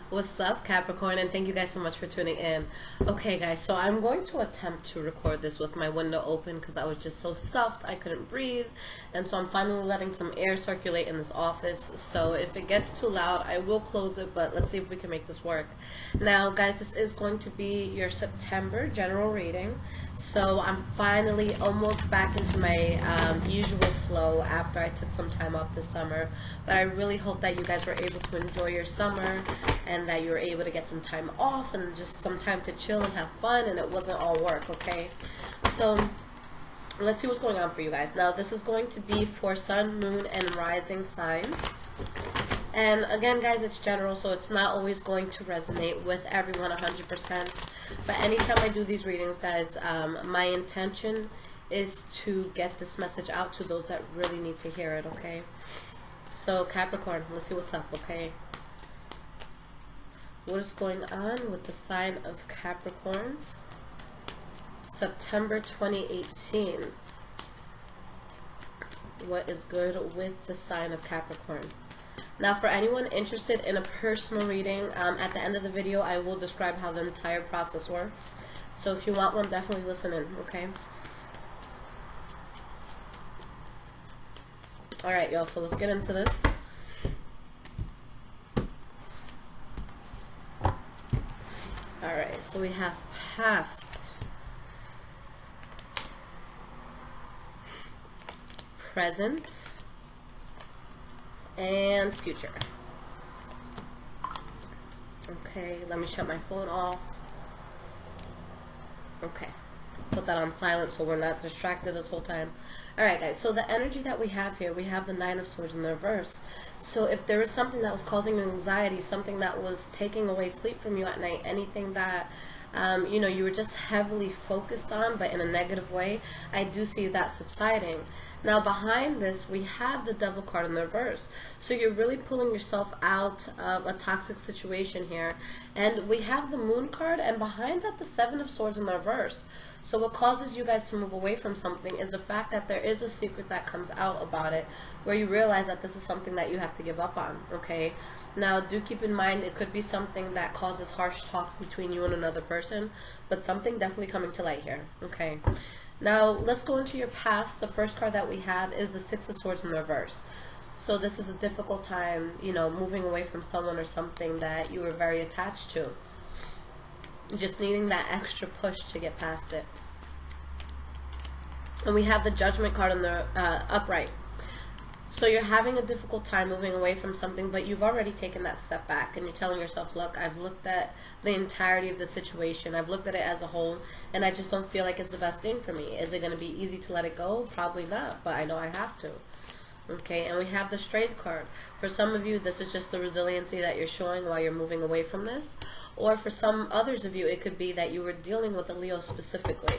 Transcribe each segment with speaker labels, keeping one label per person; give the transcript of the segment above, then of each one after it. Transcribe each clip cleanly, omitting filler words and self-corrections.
Speaker 1: What's up, Capricorn, and thank you guys so much for tuning in. Okay, guys, so I'm going to attempt to record this with my window open because I was just so stuffed I couldn't breathe, and so I'm finally letting some air circulate in this office. So if it gets too loud, I will close it, but let's see if we can make this work. Now, guys, this is going to be your September general reading. So I'm finally almost back into my usual flow after I took some time off this summer, but I really hope that you guys were able to enjoy your summer and that you were able to get some time off and just some time to chill and have fun, and it wasn't all work. Okay, so let's see what's going on for you guys. Now, this is going to be for Sun, Moon, and Rising signs. And again, guys, it's general, so it's not always going to resonate with everyone 100%. But anytime I do these readings, guys, my intention is to get this message out to those that really need to hear it, okay? So, Capricorn, let's see what's up, okay? What is going on with the sign of Capricorn? September 2018. What is good with the sign of Capricorn? Now, for anyone interested in a personal reading, at the end of the video, I will describe how the entire process works. So if you want one, definitely listen in, okay? Alright, y'all, so let's get into this. Alright, so we have past, present, and future. Okay, let me shut my phone off. Okay, put that on silent so we're not distracted this whole time. Alright, guys, so the energy that we have here, we have the Nine of Swords in the reverse. So if there is something that was causing you anxiety, something that was taking away sleep from you at night, anything that you know, you were just heavily focused on, but in a negative way, I do see that subsiding. Now, behind this, we have the Devil card in the reverse. So you're really pulling yourself out of a toxic situation here. And we have the Moon card, and behind that, the Seven of Swords in the reverse. So what causes you guys to move away from something is the fact that there is a secret that comes out about it, where you realize that this is something that you have to give up on, okay? Now, do keep in mind, it could be something that causes harsh talk between you and another person, but something definitely coming to light here, okay? Now, let's go into your past. The first card that we have is the Six of Swords in the reverse. So this is a difficult time, you know, moving away from someone or something that you were very attached to. Just needing that extra push to get past it. And we have the Judgment card in the upright. So you're having a difficult time moving away from something, but you've already taken that step back, and you're telling yourself, look, I've looked at the entirety of the situation. I've looked at it as a whole, and I just don't feel like it's the best thing for me. Is it going to be easy to let it go? Probably not, but I know I have to. Okay, and we have the Strength card. For some of you, this is just the resiliency that you're showing while you're moving away from this. Or for some others of you, it could be that you were dealing with a Leo specifically.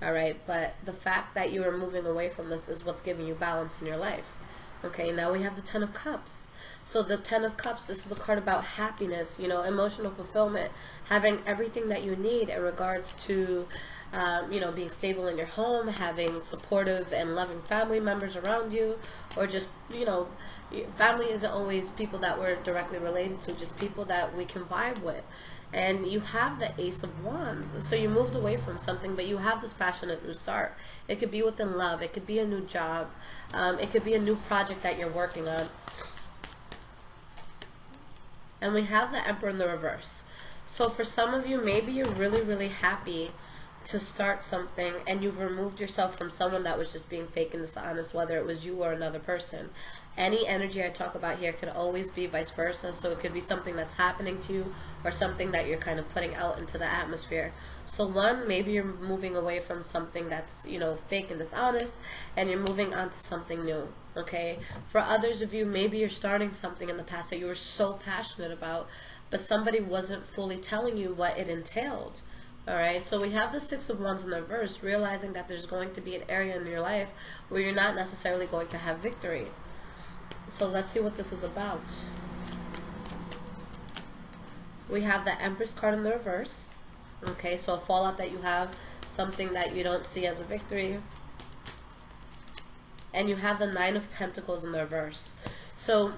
Speaker 1: Alright, but the fact that you are moving away from this is what's giving you balance in your life. Okay, now we have the Ten of Cups. So the Ten of Cups, this is a card about happiness, you know, emotional fulfillment, having everything that you need in regards to, you know, being stable in your home, having supportive and loving family members around you, or just, you know, family isn't always people that we're directly related to, just people that we can vibe with. And you have the Ace of Wands. So you moved away from something, but you have this passionate new start. It could be within love. It could be a new job. It could be a new project that you're working on. And we have the Emperor in the reverse. So for some of you, maybe you're really, really happy to start something, and you've removed yourself from someone that was just being fake and dishonest, whether it was you or another person. Any energy I talk about here could always be vice versa, so it could be something that's happening to you or something that you're kind of putting out into the atmosphere. So one, maybe you're moving away from something that's, you know, fake and dishonest, and you're moving on to something new, okay? For others of you, maybe you're starting something in the past that you were so passionate about, but somebody wasn't fully telling you what it entailed. Alright, so we have the Six of Wands in the reverse, realizing that there's going to be an area in your life where you're not necessarily going to have victory. So let's see what this is about. We have the Empress card in the reverse. Okay, so a fallout that you have, something that you don't see as a victory. And you have the Nine of Pentacles in the reverse. So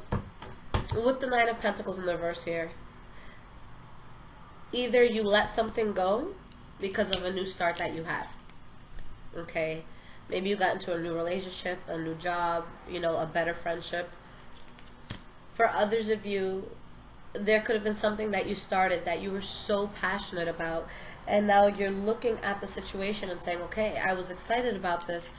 Speaker 1: with the Nine of Pentacles in the reverse here, either you let something go because of a new start that you had. Okay? Maybe you got into a new relationship, a new job, you know, a better friendship. For others of you, there could have been something that you started that you were so passionate about, and now you're looking at the situation and saying, okay, I was excited about this,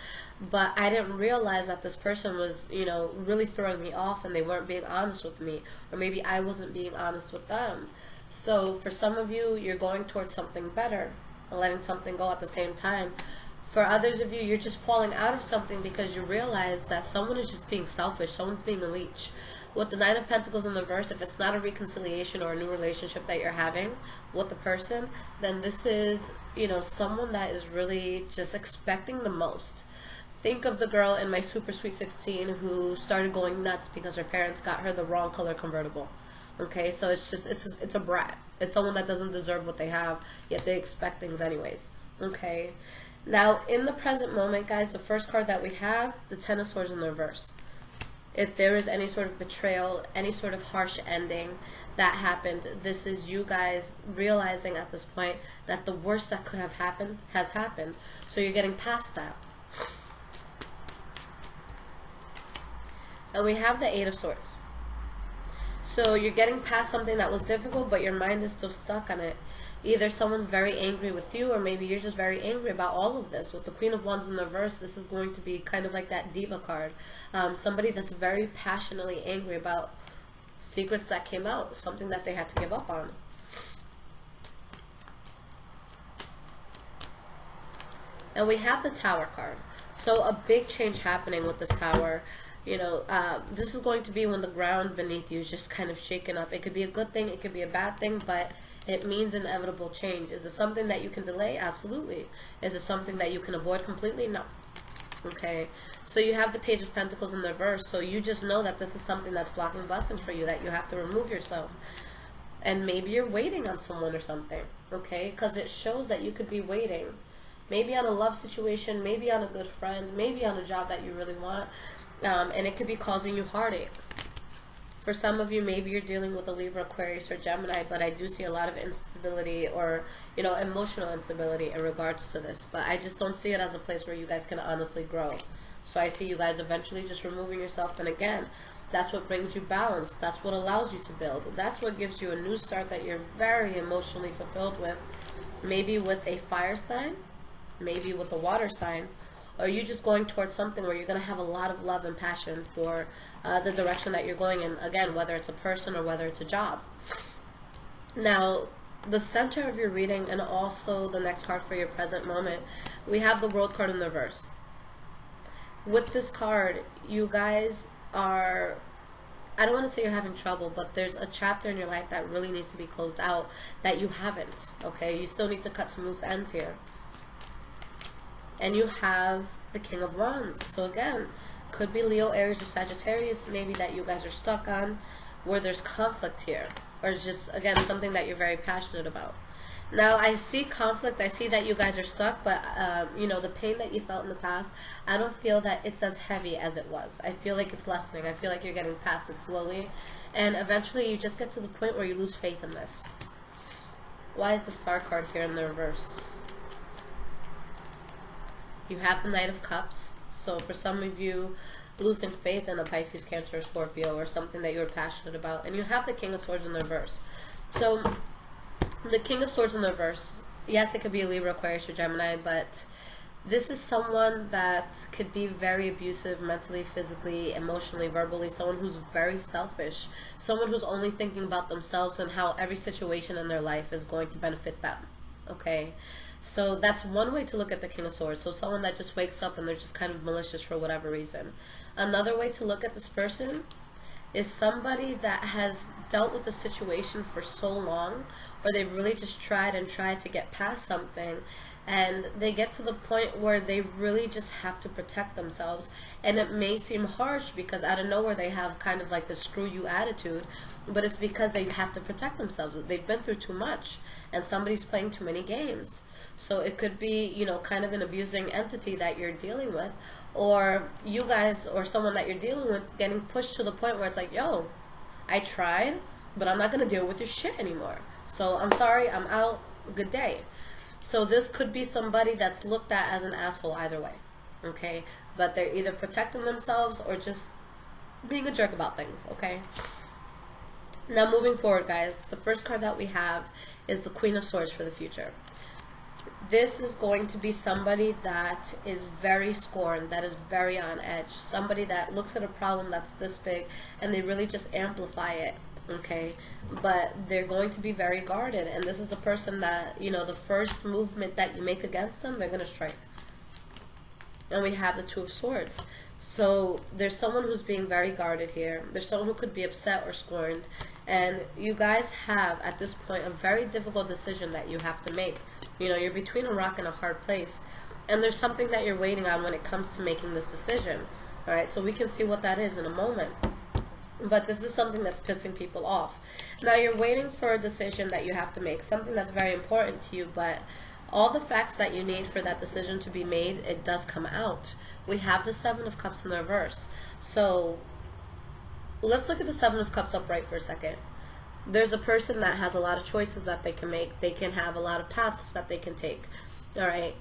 Speaker 1: but I didn't realize that this person was, you know, really throwing me off and they weren't being honest with me, or maybe I wasn't being honest with them. So for some of you, you're going towards something better and letting something go at the same time. For others of you, you're just falling out of something because you realize that someone is just being selfish, someone's being a leech. With the Nine of Pentacles in the reverse, if it's not a reconciliation or a new relationship that you're having with the person, then this is, you know, someone that is really just expecting the most. Think of the girl in My Super Sweet 16 who started going nuts because her parents got her the wrong color convertible. Okay, so it's just, it's a brat. It's someone that doesn't deserve what they have, yet they expect things anyways. Okay, now in the present moment, guys, the first card that we have, the Ten of Swords in the reverse. If there is any sort of betrayal, any sort of harsh ending that happened, this is you guys realizing at this point that the worst that could have happened has happened. So you're getting past that. And we have the Eight of Swords. So you're getting past something that was difficult, but your mind is still stuck on it. Either someone's very angry with you, or maybe you're just very angry about all of this. With the Queen of Wands in the reverse, this is going to be kind of like that diva card. Somebody that's very passionately angry about secrets that came out, something that they had to give up on. And we have the Tower card. So a big change happening with this Tower. You know, this is going to be when the ground beneath you is just kind of shaken up. It could be a good thing, it could be a bad thing, but it means inevitable change. Is it something that you can delay? Absolutely. Is it something that you can avoid completely? No. Okay, so you have the Page of Pentacles in the reverse, so you just know that this is something that's blocking blessings for you, that you have to remove yourself. And maybe you're waiting on someone or something, okay, because it shows that you could be waiting. Maybe on a love situation, maybe on a good friend, maybe on a job that you really want, and it could be causing you heartache. For some of you, maybe you're dealing with a Libra, Aquarius, or Gemini, but I do see a lot of instability or, you know, emotional instability in regards to this. But I just don't see it as a place where you guys can honestly grow. So I see you guys eventually just removing yourself. And again, that's what brings you balance. That's what allows you to build. That's what gives you a new start that you're very emotionally fulfilled with. Maybe with a fire sign, maybe with a water sign. Or you just going towards something where you're going to have a lot of love and passion for the direction that you're going in. Again, whether it's a person or whether it's a job. Now, the center of your reading and also the next card for your present moment, we have the World card in the reverse. With this card, you guys are, I don't want to say you're having trouble, but there's a chapter in your life that really needs to be closed out that you haven't. Okay, you still need to cut some loose ends here. And you have the King of Wands. So again, could be Leo, Aries, or Sagittarius, maybe that you guys are stuck on, where there's conflict here. Or just, again, something that you're very passionate about. Now, I see conflict. I see that you guys are stuck, but, you know, the pain that you felt in the past, I don't feel that it's as heavy as it was. I feel like it's lessening. I feel like you're getting past it slowly. And eventually, you just get to the point where you lose faith in this. Why is the Star card here in the reverse? You have the Knight of Cups. So for some of you, losing faith in a Pisces, Cancer, or Scorpio, or something that you're passionate about. And you have the King of Swords in the reverse. So the King of Swords in the reverse, yes, it could be a Libra, Aquarius, or Gemini, but this is someone that could be very abusive mentally, physically, emotionally, verbally, someone who's very selfish, someone who's only thinking about themselves and how every situation in their life is going to benefit them. Okay? So that's one way to look at the King of Swords. So someone that just wakes up and they're just kind of malicious for whatever reason. Another way to look at this person is somebody that has dealt with the situation for so long, or they've really just tried and tried to get past something, and they get to the point where they really just have to protect themselves. And it may seem harsh because out of nowhere they have kind of like the screw you attitude, but it's because they have to protect themselves. They've been through too much, and somebody's playing too many games. So it could be, you know, kind of an abusing entity that you're dealing with, or you guys or someone that you're dealing with getting pushed to the point where it's like, yo, I tried, but I'm not going to deal with your shit anymore. So I'm sorry, I'm out, good day. So this could be somebody that's looked at as an asshole either way, okay? But they're either protecting themselves or just being a jerk about things, okay? Now moving forward, guys, the first card that we have is the Queen of Swords for the future. This is going to be somebody that is very scorned, that is very on edge, somebody that looks at a problem that's this big and they really just amplify it, okay? But they're going to be very guarded, and this is the person that, you know, the first movement that you make against them, they're going to strike. And we have the Two of Swords. So there's someone who's being very guarded here. There's someone who could be upset or scorned. And you guys have, at this point, a very difficult decision that you have to make. You know, you're between a rock and a hard place. And there's something that you're waiting on when it comes to making this decision. Alright, so we can see what that is in a moment. But this is something that's pissing people off. Now you're waiting for a decision that you have to make. Something that's very important to you, but all the facts that you need for that decision to be made, it does come out. We have the Seven of Cups in the reverse. So let's look at the Seven of Cups upright for a second. There's a person that has a lot of choices that they can make. They can have a lot of paths that they can take. All right.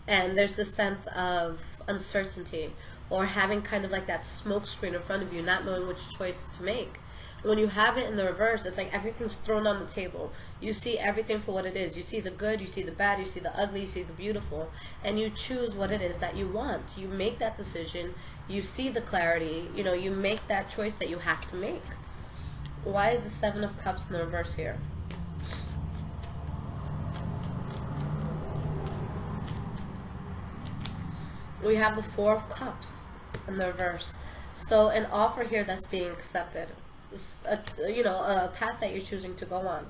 Speaker 1: And there's this sense of uncertainty, or having kind of like that smoke screen in front of you, not knowing which choice to make. When you have it in the reverse, it's like everything's thrown on the table. You see everything for what it is. You see the good, you see the bad, you see the ugly, you see the beautiful, and you choose what it is that you want. You make that decision. You see the clarity. You know, you make that choice that you have to make. Why is the Seven of Cups in the reverse here? We have the Four of Cups in the reverse. So an offer here that's being accepted. You know, a path that you're choosing to go on.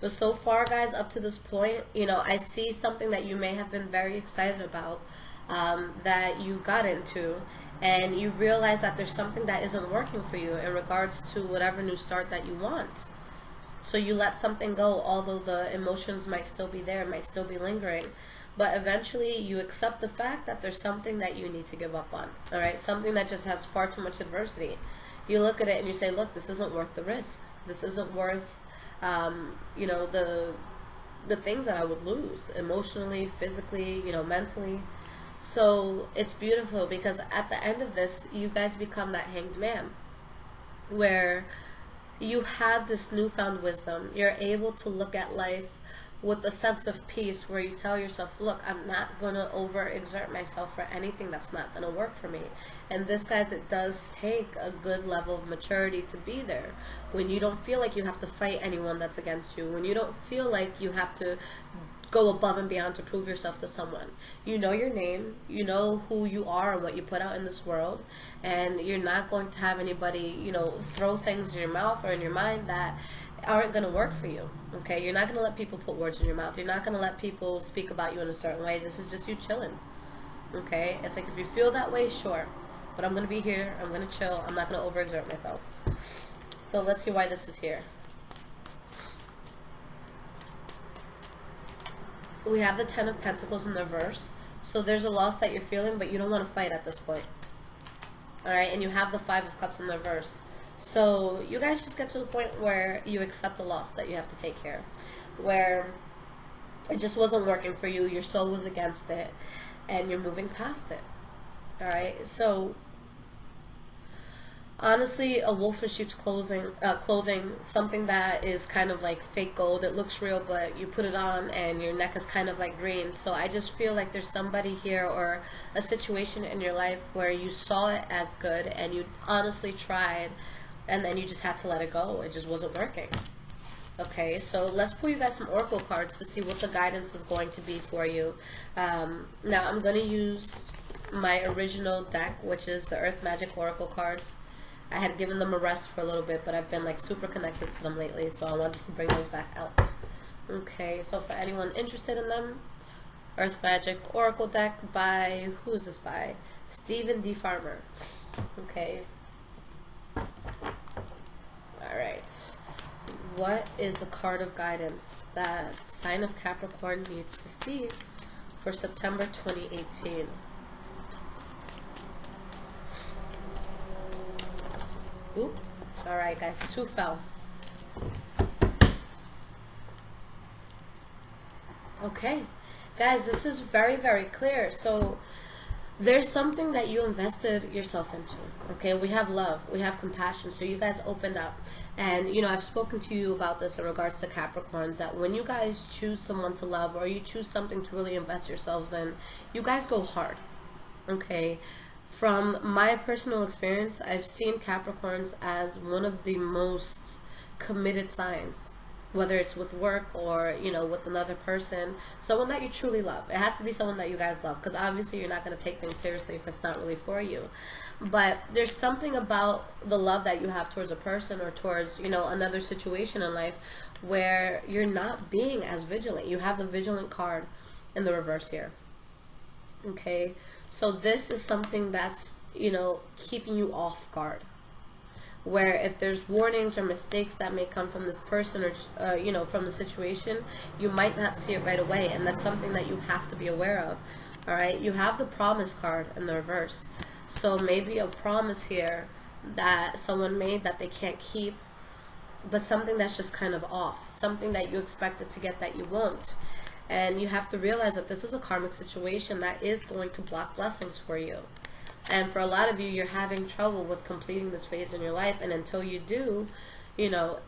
Speaker 1: But so far, guys, up to this point, you know, I see something that you may have been very excited about, that you got into, and you realize that there's something that isn't working for you in regards to whatever new start that you want. So you let something go, although the emotions might still be there, might still be lingering. But eventually you accept the fact that there's something that you need to give up on. All right, something that just has far too much adversity. You look at it and you say, look, this isn't worth the risk. This isn't worth, you know, the things that I would lose emotionally, physically, you know, mentally. So it's beautiful because at the end of this, you guys become that hanged man, where you have this newfound wisdom. You're able to look at life with a sense of peace, where you tell yourself, look, I'm not going to overexert myself for anything that's not going to work for me. And this, guys, it does take a good level of maturity to be there, when you don't feel like you have to fight anyone that's against you, when you don't feel like you have to go above and beyond to prove yourself to someone. You know your name, you know who you are and what you put out in this world, and you're not going to have anybody, you know, throw things in your mouth or in your mind that aren't going to work for you. Okay, you're not going to let people put words in your mouth. You're not going to let people speak about you in a certain way. This is just you chilling. Okay, it's like, if you feel that way, sure, but I'm going to be here, I'm going to chill, I'm not going to overexert myself. So let's see why this is here. We have the Ten of Pentacles in the reverse. So there's a loss that you're feeling, but you don't want to fight at this point. Alright, and you have the Five of Cups in the reverse. So you guys just get to the point where you accept the loss that you have to take here, where it just wasn't working for you, your soul was against it, and you're moving past it. Alright, so honestly, a wolf in sheep's clothing, something that is kind of like fake gold. It looks real, but you put it on and your neck is kind of like green. So I just feel like there's somebody here, or a situation in your life, where you saw it as good and you honestly tried, and then you just had to let it go. It just wasn't working. Okay, so let's pull you guys some oracle cards to see what the guidance is going to be for you. Now I'm going to use my original deck, which is the Earth Magic Oracle cards. I had given them a rest for a little bit, but I've been like super connected to them lately, so I wanted to bring those back out. Okay, so for anyone interested in them, Earth Magic Oracle deck by, who is this by? Stephen D. Farmer. Okay. Alright. What is the card of guidance that sign of Capricorn needs to see for September 2018? Oop. All right, guys, 2 fell. Okay, guys, this is very, very clear. So there's something that you invested yourself into. Okay, we have love, we have compassion. So you guys opened up, and you know, I've spoken to you about this in regards to Capricorns, that when you guys choose someone to love, or you choose something to really invest yourselves in, you guys go hard. Okay, from my personal experience, I've seen Capricorns as one of the most committed signs, whether it's with work or, you know, with another person, someone that you truly love. It has to be someone that you guys love, because obviously you're not going to take things seriously if it's not really for you. But there's something about the love that you have towards a person, or towards, you know, another situation in life, where you're not being as vigilant. You have the vigilant card in the reverse here. Okay, so this is something that's, you know, keeping you off guard, where if there's warnings or mistakes that may come from this person, or you know, from the situation, you might not see it right away, and that's something that you have to be aware of. All right, you have the promise card in the reverse, so maybe a promise here that someone made that they can't keep, but something that's just kind of off, something that you expected to get that you won't. And you have to realize that this is a karmic situation that is going to block blessings for you. And for a lot of you, you're having trouble with completing this phase in your life. And until you do, you know,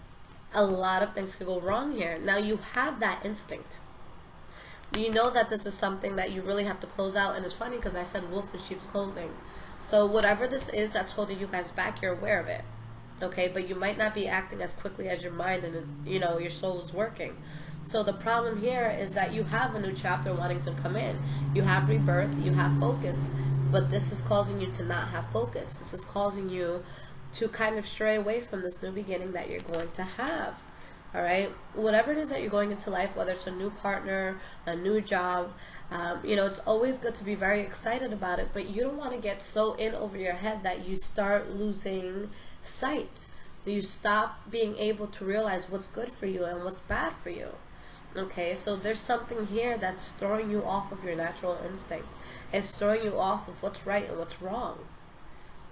Speaker 1: a lot of things could go wrong here. Now, you have that instinct. You know that this is something that you really have to close out. And it's funny because I said wolf in sheep's clothing. So whatever this is that's holding you guys back, you're aware of it. Okay, but you might not be acting as quickly as your mind and, you know, your soul is working. So the problem here is that you have a new chapter wanting to come in. You have rebirth, you have focus, but this is causing you to not have focus. This is causing you to kind of stray away from this new beginning that you're going to have. All right, whatever it is that you're going into life, whether it's a new partner, a new job, you know, it's always good to be very excited about it, but you don't want to get so in over your head that you start losing sight. You stop being able to realize what's good for you and what's bad for you. Okay, so there's something here that's throwing you off of your natural instinct. It's throwing you off of what's right and what's wrong.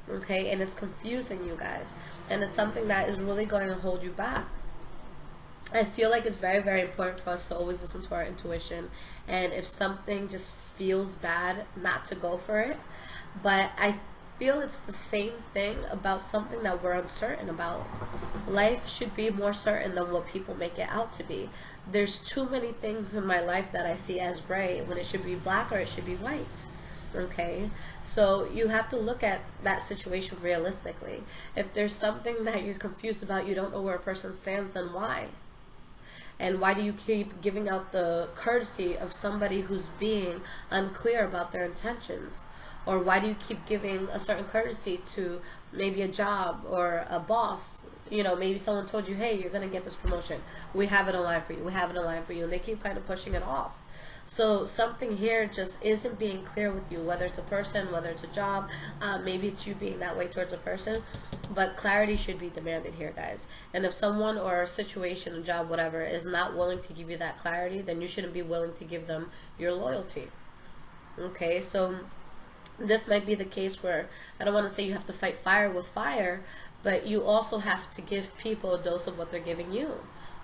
Speaker 1: Okay, and it's confusing you guys, and it's something that is really going to hold you back. I feel like it's very, very important for us to always listen to our intuition, and if something just feels bad, not to go for it. But I feel it's the same thing about something that we're uncertain about. Life should be more certain than what people make it out to be. There's too many things in my life that I see as gray when it should be black or it should be white. Okay, so you have to look at that situation realistically. If there's something that you're confused about, you don't know where a person stands, then why? And why do you keep giving out the courtesy of somebody who's being unclear about their intentions? Or why do you keep giving a certain courtesy to maybe a job or a boss? You know, maybe someone told you, hey, you're going to get this promotion. We have it online for you. We have it online for you. And they keep kind of pushing it off. So something here just isn't being clear with you, whether it's a person, whether it's a job. Maybe it's you being that way towards a person. But clarity should be demanded here, guys. And if someone or a situation, a job, whatever, is not willing to give you that clarity, then you shouldn't be willing to give them your loyalty. Okay, so this might be the case where, I don't want to say you have to fight fire with fire, but you also have to give people a dose of what they're giving you.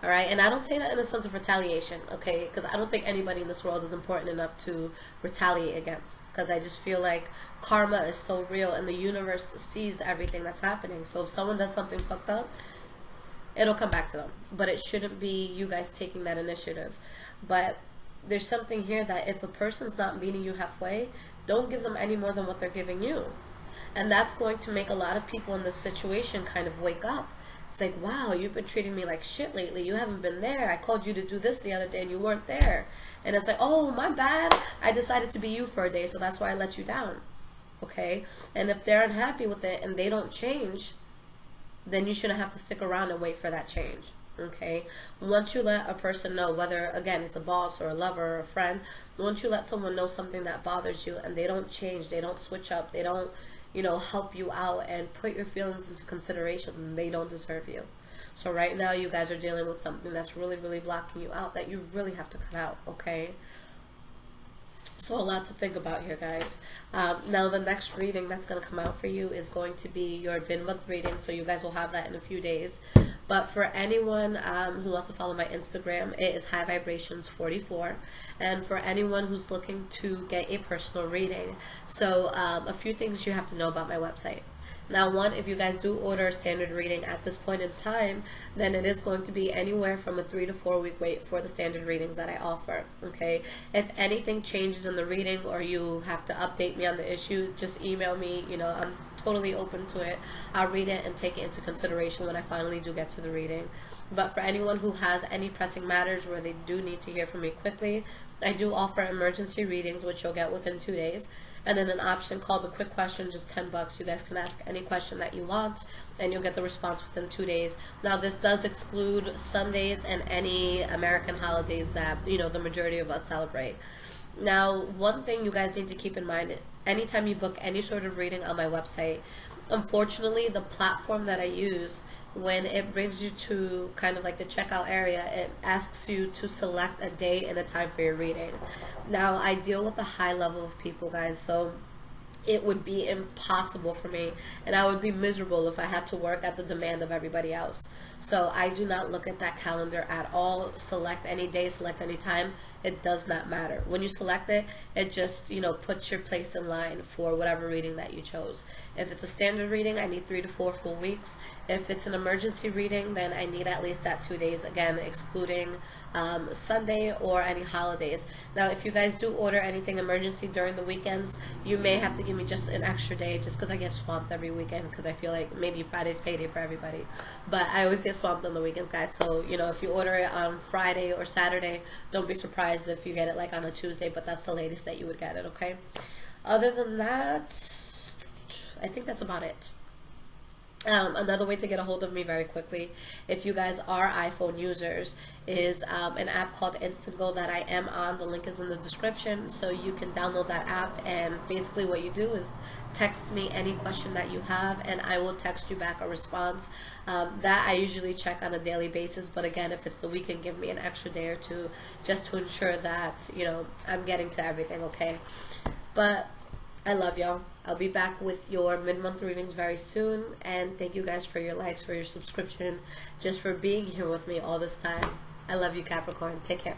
Speaker 1: All right, and I don't say that in a sense of retaliation, okay, because I don't think anybody in this world is important enough to retaliate against, because I just feel like karma is so real and the universe sees everything that's happening. So if someone does something fucked up, it'll come back to them, but it shouldn't be you guys taking that initiative. But there's something here that if a person's not meeting you halfway, don't give them any more than what they're giving you. And that's going to make a lot of people in this situation kind of wake up. It's like, wow, you've been treating me like shit lately. You haven't been there. I called you to do this the other day and you weren't there. And it's like, oh, my bad. I decided to be you for a day, so that's why I let you down. Okay? And if they're unhappy with it and they don't change, then you shouldn't have to stick around and wait for that change. Okay? Once you let a person know, whether, again, it's a boss or a lover or a friend, once you let someone know something that bothers you and they don't change, they don't switch up, they don't, you know, help you out and put your feelings into consideration, they don't deserve you. So right now you guys are dealing with something that's really, really blocking you out that you really have to cut out, okay? So a lot to think about here, guys. Now the next reading that's going to come out for you is going to be your mid-month reading, so you guys will have that in a few days. But for anyone who wants to follow my Instagram, it is High Vibrations 44. And for anyone who's looking to get a personal reading, so a few things you have to know about my website. Now, one, if you guys do order a standard reading at this point in time, then it is going to be anywhere from a 3 to 4 week wait for the standard readings that I offer, okay? If anything changes in the reading or you have to update me on the issue, just email me. You know, I'm totally open to it. I'll read it and take it into consideration when I finally do get to the reading. But for anyone who has any pressing matters where they do need to hear from me quickly, I do offer emergency readings, which you'll get within 2 days. And then an option called a quick question, just $10. You guys can ask any question that you want, and you'll get the response within 2 days. Now, this does exclude Sundays and any American holidays that, you know, the majority of us celebrate. Now, one thing you guys need to keep in mind, anytime you book any sort of reading on my website, unfortunately, the platform that I use, when it brings you to kind of like the checkout area, it asks you to select a day and a time for your reading. Now, I deal with a high level of people, guys, so it would be impossible for me, and I would be miserable if I had to work at the demand of everybody else. So I do not look at that calendar at all. Select any day, select any time. It does not matter. When you select it, it just, you know, puts your place in line for whatever reading that you chose. If it's a standard reading, I need 3 to 4 full weeks. If it's an emergency reading, then I need at least that 2 days, again, excluding Sunday or any holidays. Now, if you guys do order anything emergency during the weekends, you may have to give me just an extra day, just because I get swamped every weekend, because I feel like maybe Friday's payday for everybody. But I always get swamped on the weekends, guys. So, you know, if you order it on Friday or Saturday, don't be surprised if you get it like on a Tuesday, but that's the latest that you would get it, okay? Other than that, I think that's about it. Another way to get a hold of me very quickly, if you guys are iPhone users, is an app called Instant Go that I am on. The link is in the description, so you can download that app, and basically what you do is text me any question that you have, and I will text you back a response. That I usually check on a daily basis, but again, if it's the weekend, give me an extra day or two just to ensure that, you know, I'm getting to everything, okay? But I love y'all. I'll be back with your mid-month readings very soon, and thank you guys for your likes, for your subscription, just for being here with me all this time. I love you, Capricorn. Take care.